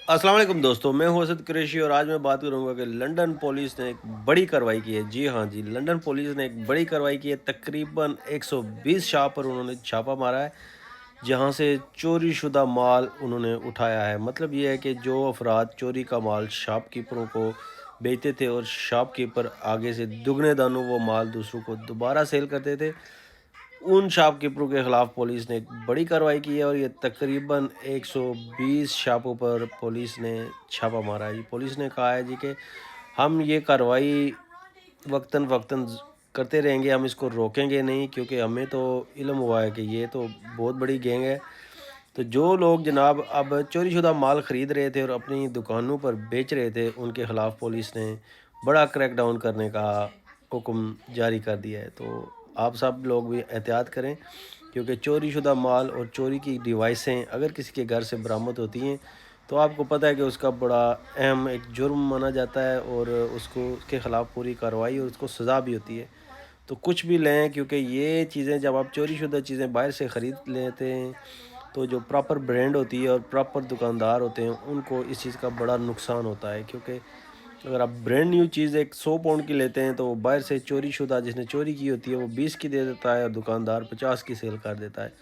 अस्सलाम वालेकुम दोस्तों, मैं हूं असद कुरैशी और आज मैं बात करूंगा कि लंदन पुलिस ने एक बड़ी कार्रवाई की है। जी हाँ जी, लंदन पुलिस ने एक बड़ी कार्रवाई की है। तकरीबन 120 शॉप पर उन्होंने छापा मारा है, जहां से चोरी शुदा माल उन्होंने उठाया है। मतलब ये है कि जो अफराद चोरी का माल शॉपकीपरों को बेचते थे और शॉपकीपर आगे से दुगने दानों वो माल दूसरों को दोबारा सेल करते थे, उन शॉपकीपरों के खिलाफ पुलिस ने एक बड़ी कार्रवाई की है और ये तकरीबन 120 शॉपों पर पुलिस ने छापा मारा है। जी, पुलिस ने कहा है जी कि हम ये कार्रवाई वक्तन वक्तन करते रहेंगे, हम इसको रोकेंगे नहीं, क्योंकि हमें तो इल्म हुआ है कि ये तो बहुत बड़ी गैंग है। तो जो लोग जनाब अब चोरी शुदा माल ख़रीद रहे थे और अपनी दुकानों पर बेच रहे थे, उनके ख़िलाफ़ पुलिस ने बड़ा क्रैकडाउन करने का हुक्म जारी कर दिया है। तो आप सब लोग भी एहतियात करें, क्योंकि चोरी शुदा माल और चोरी की डिवाइसें अगर किसी के घर से बरामद होती हैं तो आपको पता है कि उसका बड़ा अहम एक जुर्म माना जाता है और उसको उसके ख़िलाफ़ पूरी कार्रवाई और उसको सज़ा भी होती है। तो कुछ भी लें, क्योंकि ये चीज़ें जब आप चोरी शुदा चीज़ें बाहर से ख़रीद लेते हैं तो जो प्रॉपर ब्रांड होती है और प्रॉपर दुकानदार होते हैं उनको इस चीज़ का बड़ा नुकसान होता है। क्योंकि अगर आप ब्रांड न्यू चीज़ एक 100 पाउंड की लेते हैं तो वो बाहर से चोरी शुदा जिसने चोरी की होती है वो 20 की दे देता है और दुकानदार 50 की सेल कर देता है।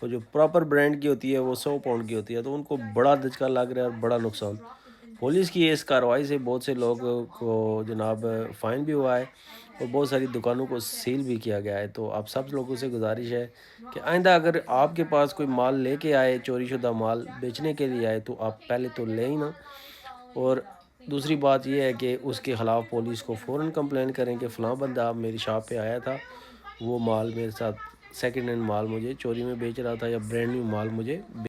और जो प्रॉपर ब्रांड की होती है वो 100 पाउंड की होती है, तो उनको बड़ा धचका लग रहा है और बड़ा नुकसान। पुलिस की इस कार्रवाई से बहुत से लोगों को जनाब फ़ाइन भी हुआ है और बहुत सारी दुकानों को सील भी किया गया है। तो आप सब लोगों से गुजारिश है कि आइंदा अगर आपके पास कोई माल लेके आए, चोरी शुदा माल बेचने के लिए आए, तो आप पहले तो लें ही ना। और दूसरी बात ये है कि उसके ख़िलाफ़ पुलिस को फ़ौरन कंप्लेन करें कि फ़लाँ बंदा मेरी शॉप पे आया था, वो माल मेरे साथ सेकंड हैंड माल मुझे चोरी में बेच रहा था या ब्रांड न्यू माल मुझे